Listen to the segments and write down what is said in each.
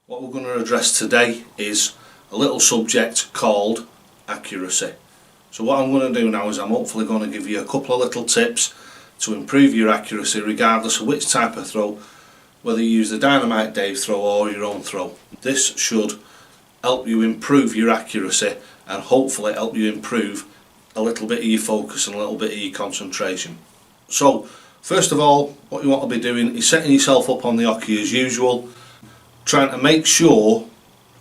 What we're going to address today is a little subject called accuracy. So what I'm going to do now is I'm hopefully going to give you a couple of little tips to improve your accuracy regardless of which type of throw, whether you use the Dynamite Dave throw or your own throw. This should help you improve your accuracy and hopefully help you improve a little bit of your focus and a little bit of your concentration. So first of all, what you want to be doing is setting yourself up on the hockey as usual, trying to make sure,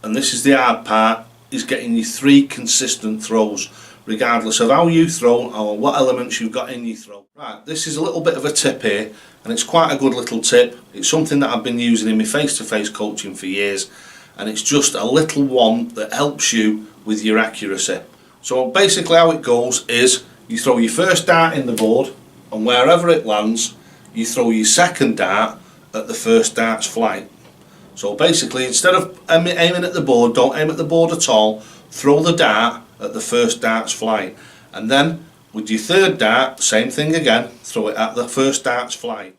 and this is the hard part, is getting you 3 consistent throws regardless of how you throw or what elements you've got in your throw. Right, this is a little bit of a tip here, and it's quite a good little tip. It's something that I've been using in my face-to-face coaching for years, and it's just a little one that helps you with your accuracy. So basically how it goes is you throw your first dart in the board, and wherever it lands you throw your second dart at the first dart's flight. So basically, instead of aiming at the board, don't aim at the board at all, throw the dart at the first dart's flight, and then with your third dart, same thing again, throw it at the first dart's flight.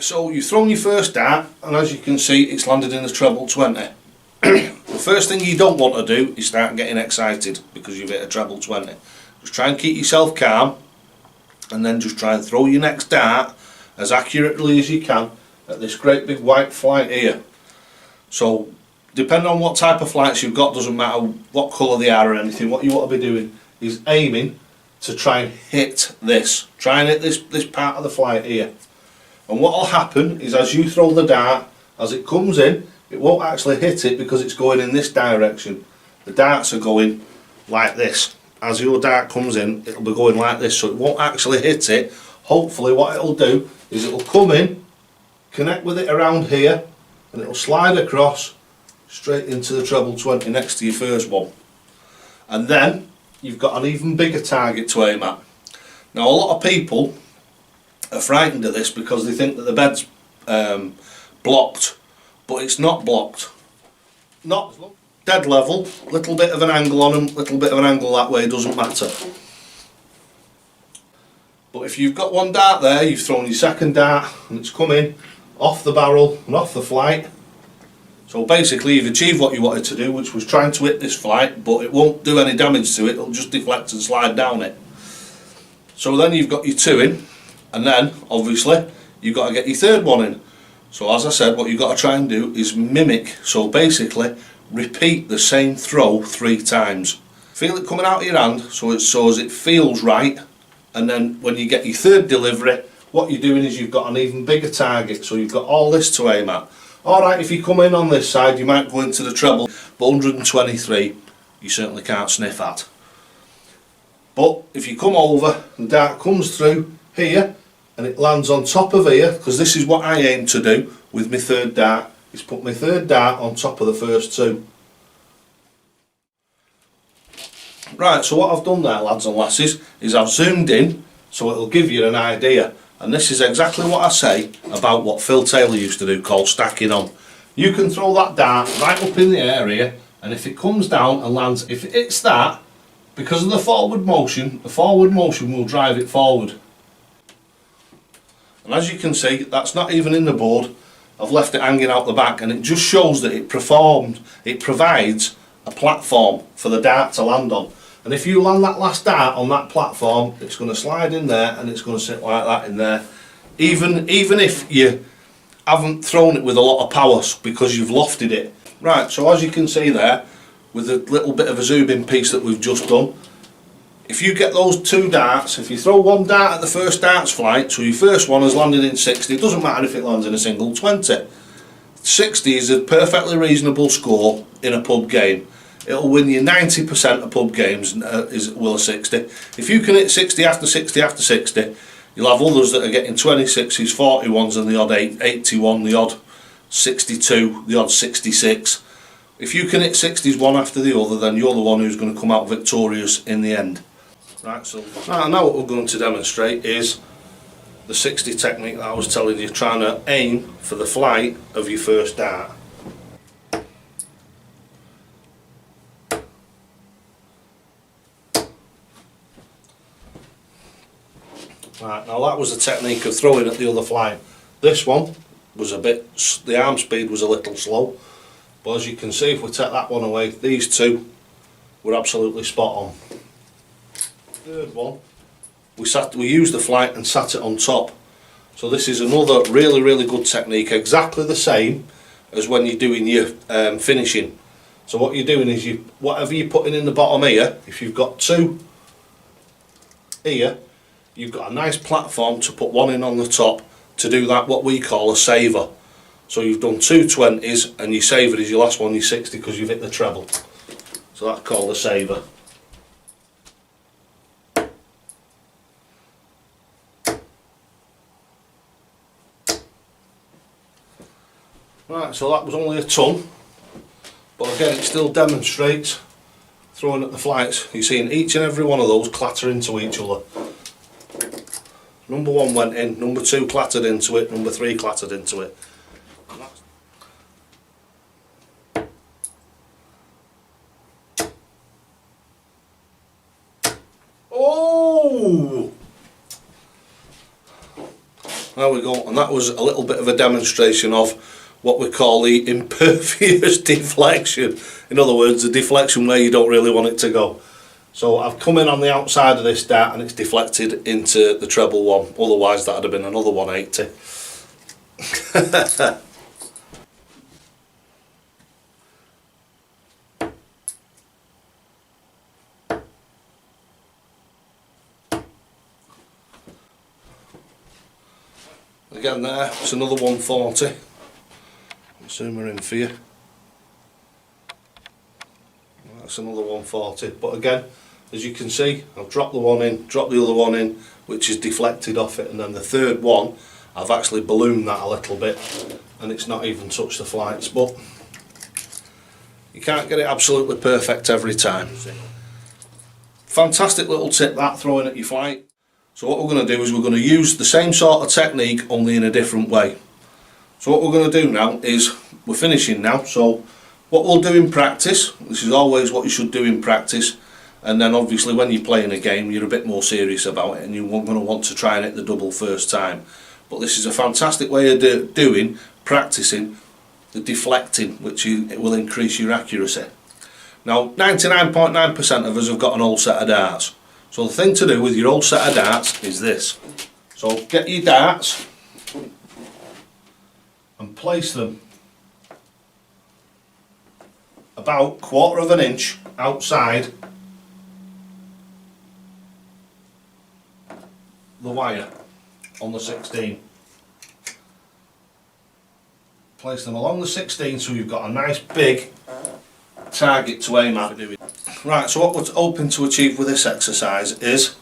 So you've thrown your first dart, and as you can see it's landed in the treble 20. The first thing you don't want to do is start getting excited because you've hit a treble 20. Just try and keep yourself calm, and then just try and throw your next dart as accurately as you can at this great big white flight here. So depending on what type of flights you've got, doesn't matter what colour they are or anything, what you want to be doing is aiming to try and hit this. Try and hit this part of the flight here. And what will happen is as you throw the dart, as it comes in, it won't actually hit it because it's going in this direction. The darts are going like this. As your dart comes in, it'll be going like this, so it won't actually hit it. Hopefully what it'll do is it'll come in, connect with it around here, and it'll slide across straight into the treble 20 next to your first one. And then you've got an even bigger target to aim at. Now a lot of people are frightened of this because they think that the bed's blocked, but it's not blocked. Not dead level, little bit of an angle on them, little bit of an angle that way, doesn't matter. But if you've got one dart there, you've thrown your second dart and it's coming off the barrel and off the flight. So basically you've achieved what you wanted to do, which was trying to hit this flight, but it won't do any damage to it, it'll just deflect and slide down it. So then you've got your 2 in, and then obviously you've got to get your third one in. So as I said, what you've got to try and do is mimic, so basically repeat the same throw 3 times. Feel it coming out of your hand so as it feels right, and then when you get your third delivery, what you're doing is you've got an even bigger target, so you've got all this to aim at. Alright, if you come in on this side you might go into the treble, but 123 you certainly can't sniff at. But if you come over, the dart comes through here and it lands on top of here, because this is what I aim to do with my third dart, is put my third dart on top of the first 2. Right, so what I've done there, lads and lasses, is I've zoomed in so it'll give you an idea, and this is exactly what I say about what Phil Taylor used to do, called stacking on. You can throw that dart right up in the area, and if it comes down and lands, if it hits that, because of the forward motion will drive it forward. And as you can see, that's not even in the board. I've left it hanging out the back, and it just shows that it provides a platform for the dart to land on. And if you land that last dart on that platform, it's going to slide in there and it's going to sit like that in there. Even if you haven't thrown it with a lot of power because you've lofted it. Right, so as you can see there, with a little bit of a zoom-in piece that we've just done. If you get those two darts, if you throw one dart at the first darts flight, so your first one has landed in 60, it doesn't matter if it lands in a single 20. 60 is a perfectly reasonable score in a pub game. It'll win you 90% of pub games, will a 60. If you can hit 60 after 60 after 60, you'll have others that are getting 26s, 41s and the odd 81, the odd 62, the odd 66. If you can hit 60s one after the other, then you're the one who's going to come out victorious in the end. Right, so now what we're going to demonstrate is the 60 technique that I was telling you, trying to aim for the flight of your first dart. Right, now that was the technique of throwing at the other flight. This one was a bit, the arm speed was a little slow, but as you can see, if we take that one away, these two were absolutely spot on. Third one, we used the flight and sat it on top. So this is another really good technique, exactly the same as when you're doing your finishing. So what you're doing is, whatever you're putting in the bottom here, if you've got two here, you've got a nice platform to put one in on the top to do that, what we call a saver. So you've done two 20s and your saver is your last one, your 60, because you've hit the treble. So that's called a saver. Right, so that was only a ton, but again it still demonstrates throwing at the flights. You're seeing each and every one of those clatter into each other. Number one went in, number two clattered into it, number three clattered into it. Oh! There we go, and that was a little bit of a demonstration of what we call the impervious deflection. In other words, the deflection where you don't really want it to go. So I've come in on the outside of this dart and it's deflected into the treble one, otherwise that would have been another 180. Again there, it's another 140. Zoom her in for you. That's another 140, but again, as you can see, I've dropped the one in, dropped the other one in, which is deflected off it, and then the third one, I've actually ballooned that a little bit, and it's not even touched the flights, but you can't get it absolutely perfect every time. Fantastic little tip that, throwing at your flight. So what we're going to do is we're going to use the same sort of technique, only in a different way. So what we're going to do now is, we're finishing now, so what we'll do in practice, this is always what you should do in practice, and then obviously when you're playing a game you're a bit more serious about it and you're going to want to try and hit the double first time. But this is a fantastic way of practicing the deflecting, which will increase your accuracy. Now 99.9% of us have got an old set of darts, so the thing to do with your old set of darts is this. So get your darts and place them about 1/4 of an inch outside the wire on the 16. Place them along the 16 so you've got a nice big target to aim at. Right, so what we're hoping to achieve with this exercise is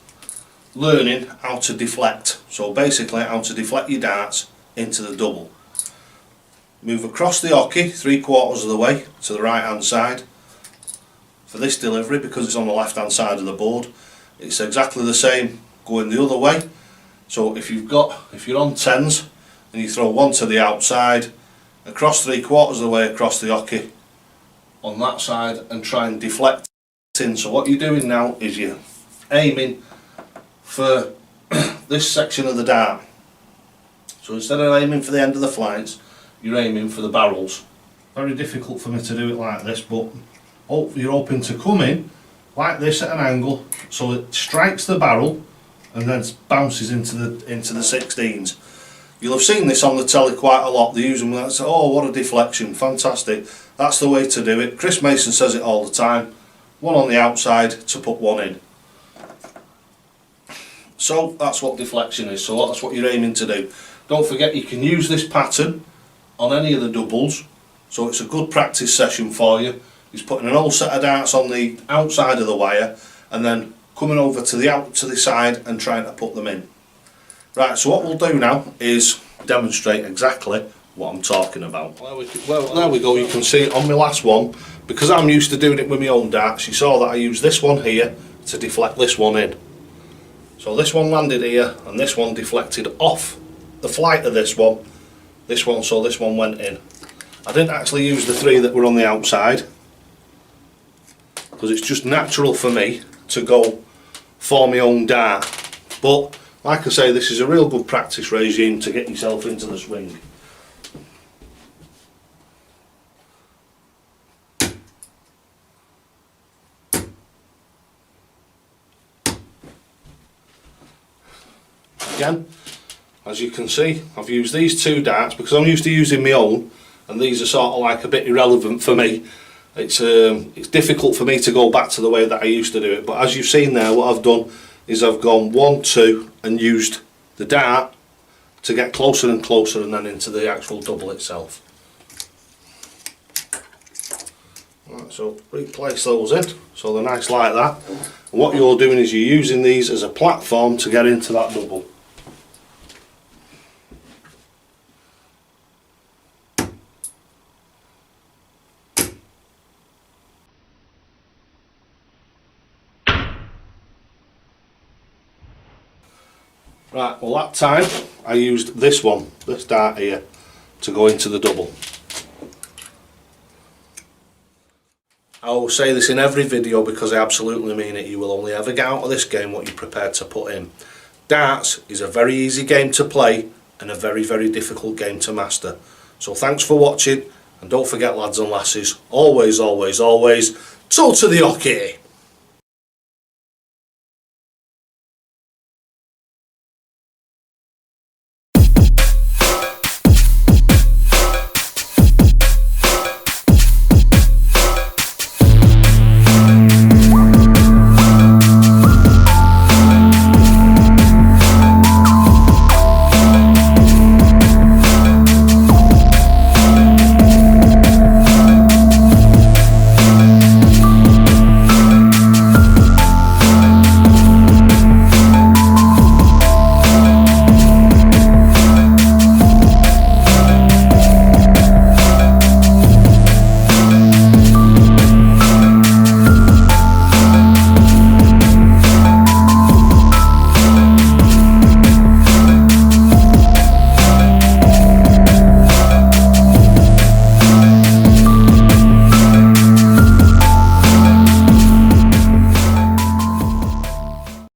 learning how to deflect. So basically how to deflect your darts into the double. Move across the hockey 3/4 of the way to the right hand side. For this delivery, because it's on the left hand side of the board, it's exactly the same going the other way. So if you're on 10s and you throw one to the outside, across 3/4 of the way across the hockey on that side and try and deflect in. So what you're doing now is you're aiming for this section of the dart. So instead of aiming for the end of the flights, you're aiming for the barrels. Very difficult for me to do it like this, but you're hoping to come in like this at an angle so it strikes the barrel and then bounces into the 16s. You'll have seen this on the telly quite a lot. They use them and say, oh, what a deflection, fantastic. That's the way to do it. Chris Mason says it all the time. One on the outside to put one in. So that's what deflection is, so that's what you're aiming to do. Don't forget you can use this pattern on any of the doubles, so it's a good practice session for you. He's putting an old set of darts on the outside of the wire and then coming over to the side and trying to put them in. Right, so what we'll do now is demonstrate exactly what I'm talking about. Well, there we go, you can see it on my last one. Because I'm used to doing it with my own darts, you saw that I used this one here to deflect this one in. So this one landed here and this one deflected off the flight of this one, so this one went in. I didn't actually use the three that were on the outside because it's just natural for me to go for my own dart. But like I say, this is a real good practice regime to get yourself into the swing. Again, as you can see, I've used these two darts because I'm used to using my own, and these are sort of like a bit irrelevant for me. It's difficult for me to go back to the way that I used to do it, but as you've seen there, what I've done is I've gone 1, 2 and used the dart to get closer and closer and then into the actual double itself. Right, so replace those in so they're nice like that, and what you're doing is you're using these as a platform to get into that double. Right, well that time I used this dart here, to go into the double. I will say this in every video because I absolutely mean it, you will only ever get out of this game what you're prepared to put in. Darts is a very easy game to play and a very, very difficult game to master. So thanks for watching, and don't forget lads and lasses, always, always, always, toe to the hockey!